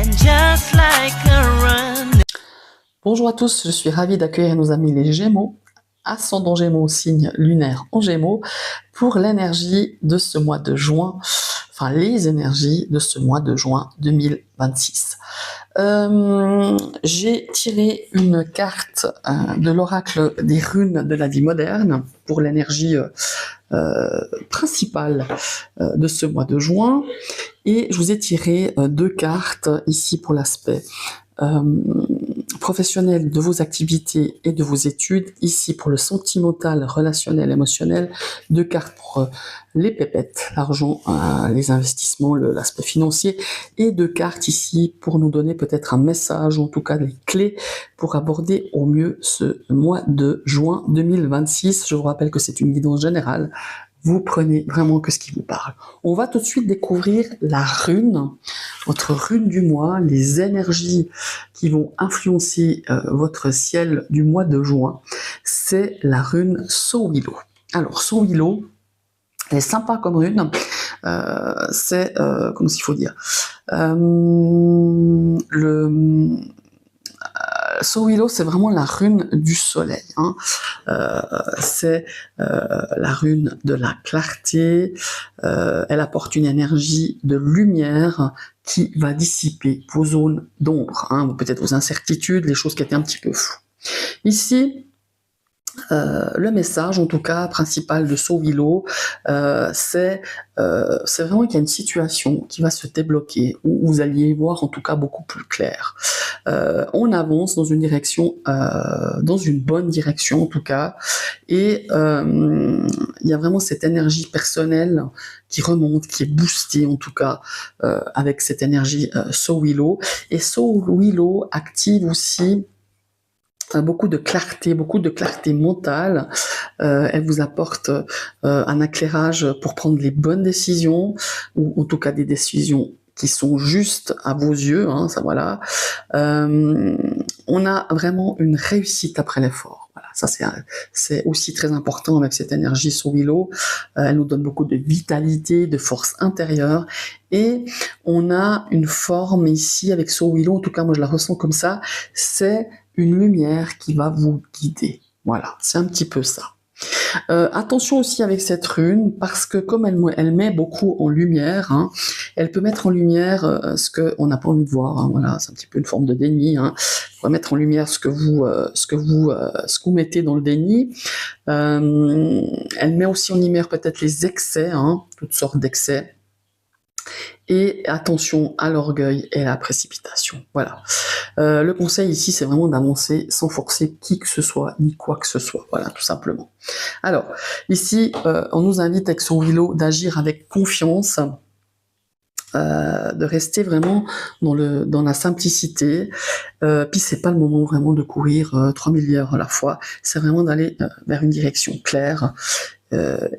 And just like a run. Bonjour à tous, je suis ravie d'accueillir nos amis les Gémeaux, ascendant Gémeaux, signe lunaire en Gémeaux, pour l'énergie de ce mois de juin, enfin les énergies de ce mois de juin 2026. J'ai tiré une carte de l'oracle des runes de la vie moderne pour l'énergie principale de ce mois de juin, et je vous ai tiré deux cartes ici pour l'aspect professionnel de vos activités et de vos études, ici pour le sentimental, relationnel, émotionnel, deux cartes pour les pépettes, l'argent, les investissements, l'aspect financier, et deux cartes ici pour nous donner peut-être un message, ou en tout cas des clés pour aborder au mieux ce mois de juin 2026. Je vous rappelle que c'est une guidance générale. Vous prenez vraiment que ce qui vous parle. On va tout de suite découvrir la rune, votre rune du mois, les énergies qui vont influencer votre ciel du mois de juin. C'est la rune Sowilo. Alors, Sowilo, elle est sympa comme rune. C'est, comment il faut dire, Sowilo, c'est vraiment la rune du soleil. C'est la rune de la clarté. Elle apporte une énergie de lumière qui va dissiper vos zones d'ombre, peut-être vos incertitudes, les choses qui étaient un petit peu floues. Ici, le message, en tout cas, principal de Sowilo, c'est vraiment qu'il y a une situation qui va se débloquer, où vous alliez voir en tout cas beaucoup plus clair. On avance dans une direction, dans une bonne direction en tout cas, et il y a vraiment cette énergie personnelle qui remonte, qui est boostée en tout cas avec cette énergie Sowilo. Et Sowilo active aussi beaucoup de clarté mentale. Elle vous apporte un éclairage pour prendre les bonnes décisions, ou en tout cas des décisions qui sont justes à vos yeux, ça voilà. On a vraiment une réussite après l'effort. Voilà, ça c'est aussi très important avec cette énergie Sowilo. Elle nous donne beaucoup de vitalité, de force intérieure, et on a une forme ici avec Sowilo, en tout cas moi je la ressens comme ça, c'est une lumière qui va vous guider. Voilà, c'est un petit peu ça. Attention aussi avec cette rune, parce que comme elle met beaucoup en lumière, elle peut mettre en lumière ce qu'on n'a pas envie de voir. Voilà, c'est un petit peu une forme de déni. On va mettre en lumière ce que vous mettez dans le déni. Elle met aussi en lumière peut-être les excès, toutes sortes d'excès. Et attention à l'orgueil et à la précipitation. Voilà. Le conseil ici, c'est vraiment d'avancer sans forcer qui que ce soit, ni quoi que ce soit. Voilà, tout simplement. Alors, ici, on nous invite avec Sowilo d'agir avec confiance, de rester vraiment dans la simplicité. Puis c'est pas le moment vraiment de courir 3000 heures à la fois. C'est vraiment d'aller vers une direction claire.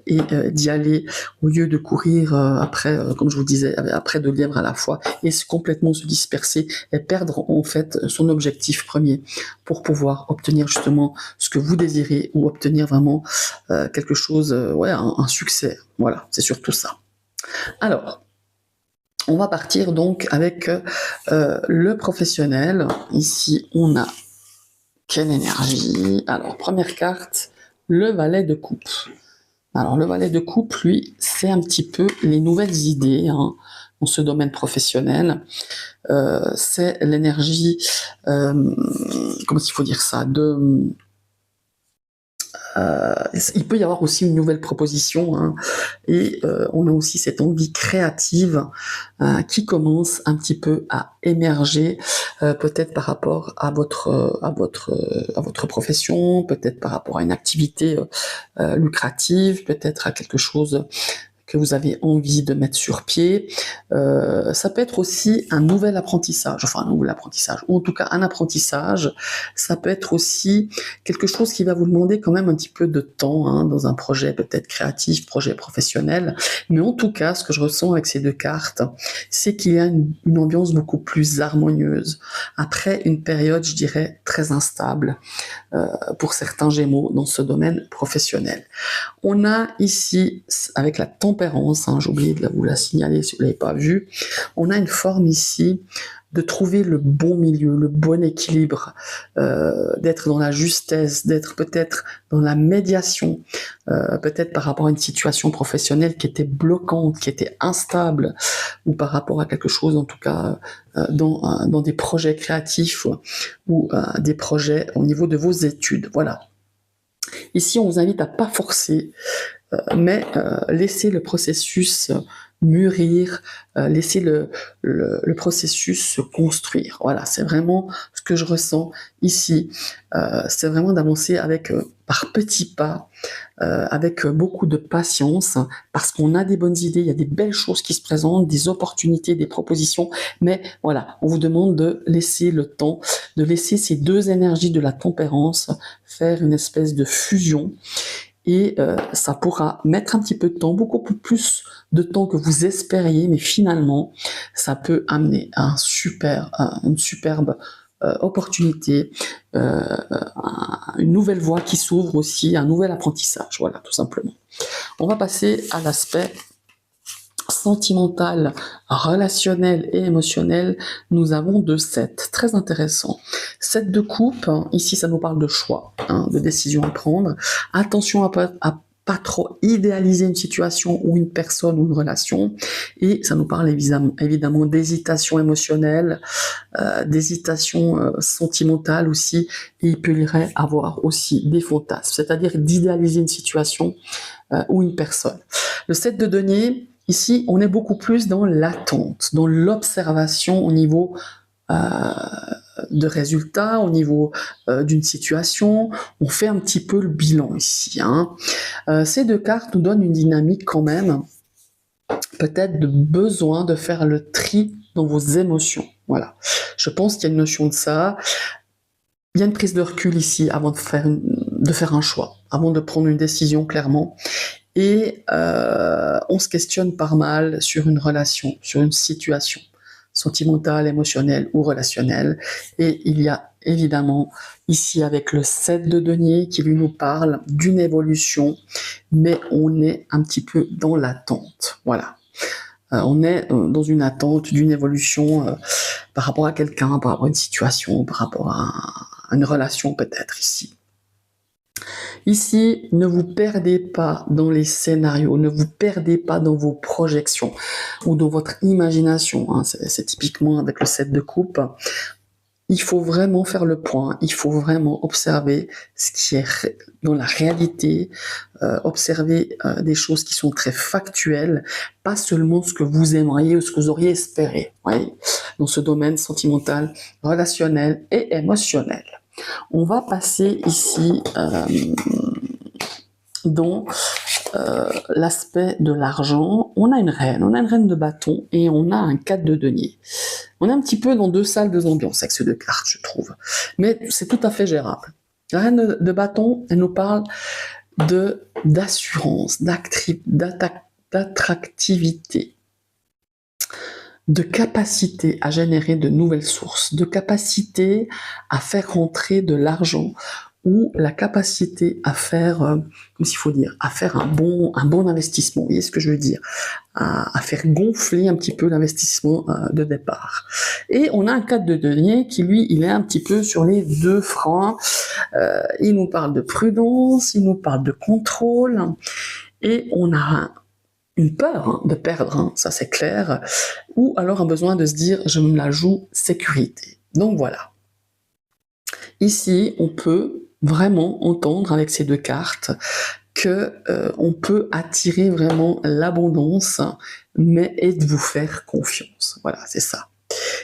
Et d'y aller au lieu de courir après, comme je vous disais, après 2 lièvres à la fois, et complètement se disperser et perdre en fait son objectif premier pour pouvoir obtenir justement ce que vous désirez, ou obtenir vraiment quelque chose, un succès. Voilà, c'est surtout ça. Alors, on va partir donc avec le professionnel. Ici, on a quelle énergie? Alors, première carte, le valet de coupe. Alors, le valet de coupe, lui, c'est un petit peu les nouvelles idées dans ce domaine professionnel. C'est l'énergie, comment il faut dire ça, il peut y avoir aussi une nouvelle proposition, et on a aussi cette envie créative qui commence un petit peu à émerger, peut-être par rapport à votre profession, peut-être par rapport à une activité lucrative, peut-être à quelque chose que vous avez envie de mettre sur pied. Ça peut être aussi un nouvel apprentissage, ou en tout cas un apprentissage. Ça peut être aussi quelque chose qui va vous demander quand même un petit peu de temps, dans un projet peut-être créatif, projet professionnel. Mais en tout cas, ce que je ressens avec ces deux cartes, c'est qu'il y a une ambiance beaucoup plus harmonieuse. Après une période, je dirais, très instable pour certains Gémeaux dans ce domaine professionnel. On a ici, avec la tempérance, j'ai oublié de vous la signaler si vous ne l'avez pas vu, on a une forme ici de trouver le bon milieu, le bon équilibre, d'être dans la justesse, d'être peut-être dans la médiation, peut-être par rapport à une situation professionnelle qui était bloquante, qui était instable, ou par rapport à quelque chose, en tout cas, dans des projets créatifs ou des projets au niveau de vos études. Voilà. Ici, on vous invite à pas forcer, mais laisser le processus mûrir, laisser le processus se construire. Voilà, c'est vraiment ce que je ressens ici. C'est vraiment d'avancer avec par petits pas, avec beaucoup de patience, parce qu'on a des bonnes idées, il y a des belles choses qui se présentent, des opportunités, des propositions, mais voilà, on vous demande de laisser le temps, de laisser ces deux énergies de la tempérance faire une espèce de fusion, et ça pourra mettre un petit peu de temps, beaucoup plus de temps que vous espériez, mais finalement, ça peut amener à une superbe opportunité, une nouvelle voie qui s'ouvre aussi, un nouvel apprentissage, voilà, tout simplement. On va passer à l'aspect sentimental, relationnel et émotionnel. Nous avons 2 sets, très intéressants. 7 de coupe, ici ça nous parle de choix, de décision à prendre. Attention à pas trop idéaliser une situation ou une personne ou une relation. Et ça nous parle évidemment d'hésitation émotionnelle, d'hésitation sentimentale aussi. Et il peut y avoir aussi des fantasmes, c'est-à-dire d'idéaliser une situation ou une personne. Le 7 de denier, ici, on est beaucoup plus dans l'attente, dans l'observation au niveau de résultats, au niveau d'une situation. On fait un petit peu le bilan ici. Ces 2 cartes nous donnent une dynamique quand même, peut-être de besoin de faire le tri dans vos émotions. Voilà. Je pense qu'il y a une notion de ça. Il y a une prise de recul ici avant de faire un choix, avant de prendre une décision clairement. Et on se questionne pas mal sur une relation, sur une situation sentimentale, émotionnelle ou relationnelle. Et il y a évidemment ici avec le 7 de denier qui lui nous parle d'une évolution, mais on est un petit peu dans l'attente. Voilà. On est dans une attente d'une évolution par rapport à quelqu'un, par rapport à une situation, par rapport à une relation peut-être ici. Ici, ne vous perdez pas dans les scénarios, ne vous perdez pas dans vos projections ou dans votre imagination. C'est typiquement avec le 7 de coupe. Il faut vraiment faire le point, il faut vraiment observer ce qui est dans la réalité, observer des choses qui sont très factuelles, pas seulement ce que vous aimeriez ou ce que vous auriez espéré, oui, dans ce domaine sentimental, relationnel et émotionnel. On va passer ici dans l'aspect de l'argent. On a une reine de bâton et on a un 4 de denier. On est un petit peu dans 2 salles, 2 ambiances avec ces 2 cartes, je trouve. Mais c'est tout à fait gérable. La reine de bâton, elle nous parle d'assurance, d'attractivité, de capacité à générer de nouvelles sources, de capacité à faire rentrer de l'argent, ou la capacité à faire, à faire un bon investissement. Vous voyez ce que je veux dire? À faire gonfler un petit peu l'investissement de départ. Et on a un 4 de denier qui, lui, il est un petit peu sur les 2 fronts. Il nous parle de prudence, il nous parle de contrôle, et on a une peur de perdre, ça c'est clair, ou alors un besoin de se dire je me la joue sécurité. Donc voilà. Ici, on peut vraiment entendre avec ces 2 cartes que on peut attirer vraiment l'abondance, mais et de vous faire confiance. Voilà, c'est ça.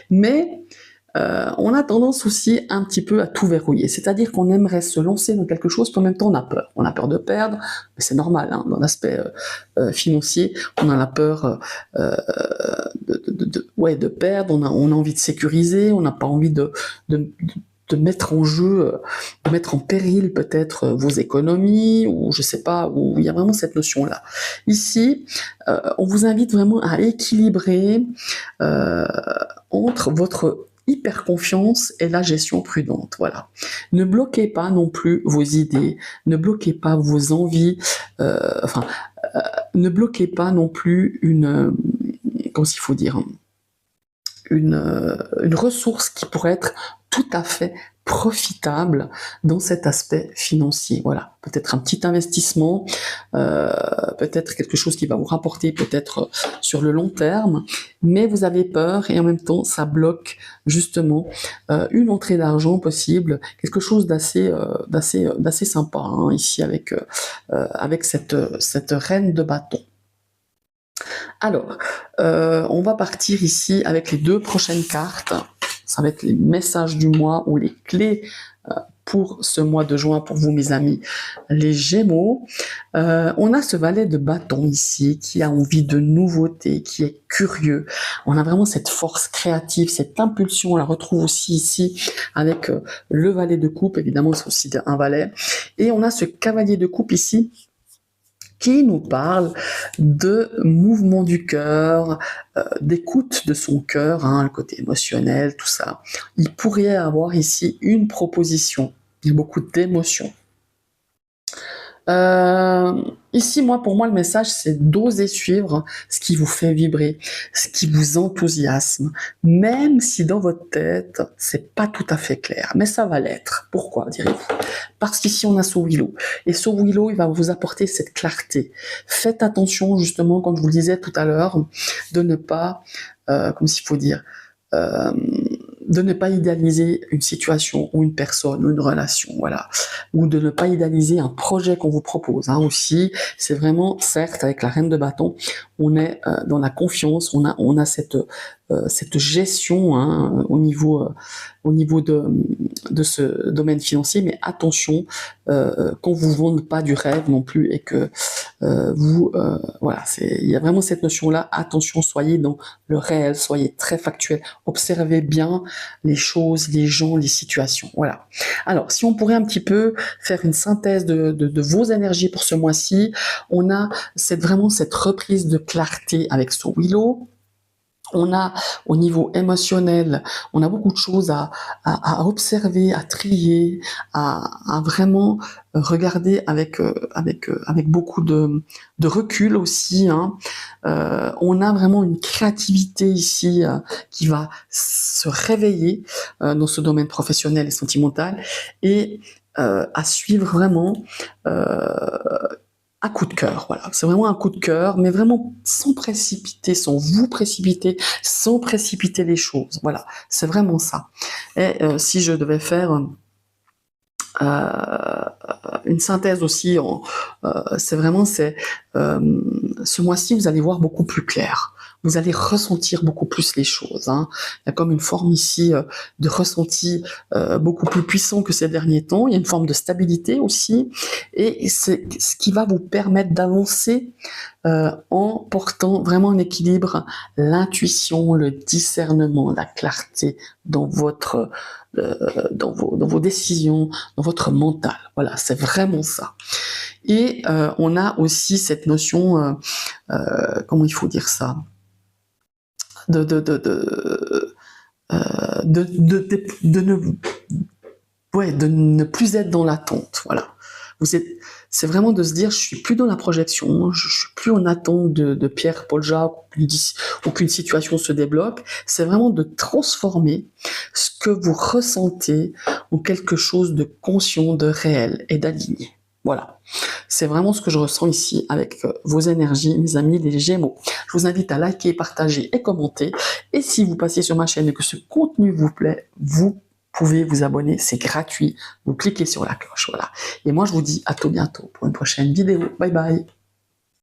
Mais on a tendance aussi un petit peu à tout verrouiller, c'est-à-dire qu'on aimerait se lancer dans quelque chose, puis en même temps on a peur. On a peur de perdre, mais c'est normal, dans l'aspect financier, on a la peur de perdre, on a envie de sécuriser, on n'a pas envie de mettre en jeu, de mettre en péril peut-être vos économies, ou je sais pas, où il y a vraiment cette notion-là. Ici, on vous invite vraiment à équilibrer entre votre hyper confiance et la gestion prudente. Voilà. Ne bloquez pas non plus vos idées, ne bloquez pas vos envies, ne bloquez pas non plus comment il faut dire, une ressource qui pourrait être tout à fait profitable dans cet aspect financier. Voilà, peut-être un petit investissement, peut-être quelque chose qui va vous rapporter peut-être sur le long terme, mais vous avez peur et en même temps ça bloque justement une entrée d'argent possible, quelque chose d'assez sympa hein, ici avec cette reine de bâton. Alors, on va partir ici avec les 2 prochaines cartes. Ça va être les messages du mois ou les clés pour ce mois de juin pour vous, mes amis, les Gémeaux. On a ce valet de bâton ici qui a envie de nouveauté, qui est curieux. On a vraiment cette force créative, cette impulsion. On la retrouve aussi ici avec le valet de coupe. Évidemment, c'est aussi un valet. Et on a ce cavalier de coupe ici qui nous parle de mouvement du cœur, d'écoute de son cœur, hein, le côté émotionnel, tout ça. Il pourrait avoir ici une proposition. Il y a beaucoup d'émotions. Ici, pour moi, le message, c'est d'oser suivre ce qui vous fait vibrer, ce qui vous enthousiasme, même si dans votre tête, c'est pas tout à fait clair, mais ça va l'être. Pourquoi, direz-vous? Parce qu'ici, on a Sowilo. Et Sowilo, il va vous apporter cette clarté. Faites attention, justement, comme je vous le disais tout à l'heure, de ne pas, comme s'il faut dire, de ne pas idéaliser une situation ou une personne ou une relation, voilà, ou de ne pas idéaliser un projet qu'on vous propose. Hein, aussi, c'est vraiment, certes, avec la reine de bâton, on est dans la confiance, on a cette gestion hein, au niveau de ce domaine financier, mais attention qu'on vous vende pas du rêve non plus et que voilà, il y a vraiment cette notion-là. Attention, soyez dans le réel, soyez très factuel, observez bien les choses, les gens, les situations. Voilà. Alors, si on pourrait un petit peu faire une synthèse de vos énergies pour ce mois-ci, on a vraiment cette reprise de clarté avec Sowilo. On a, au niveau émotionnel, on a beaucoup de choses à observer, à trier, à vraiment regarder avec beaucoup de recul aussi. Hein. On a vraiment une créativité ici qui va se réveiller dans ce domaine professionnel et sentimental et à suivre vraiment un coup de cœur, voilà. C'est vraiment un coup de cœur, mais vraiment sans précipiter, sans vous précipiter, sans précipiter les choses. Voilà, c'est vraiment ça. Et si je devais faire une synthèse aussi, ce mois-ci, vous allez voir beaucoup plus clair. Vous allez ressentir beaucoup plus les choses. Hein. Il y a comme une forme ici de ressenti beaucoup plus puissant que ces derniers temps. Il y a une forme de stabilité aussi. Et c'est ce qui va vous permettre d'avancer en portant vraiment en équilibre l'intuition, le discernement, la clarté dans dans vos décisions, dans votre mental. Voilà, c'est vraiment ça. Et on a aussi cette notion, comment il faut dire ça, de ne plus être dans l'attente. Voilà. C'est vraiment de se dire, je suis plus dans la projection, je suis plus en attente de Pierre, Paul, Jacques, ou qu'une situation se débloque. C'est vraiment de transformer ce que vous ressentez en quelque chose de conscient, de réel et d'aligné. Voilà. C'est vraiment ce que je ressens ici avec vos énergies, mes amis, les Gémeaux. Je vous invite à liker, partager et commenter. Et si vous passez sur ma chaîne et que ce contenu vous plaît, vous pouvez vous abonner, c'est gratuit. Vous cliquez sur la cloche, voilà. Et moi, je vous dis à tout bientôt pour une prochaine vidéo. Bye bye.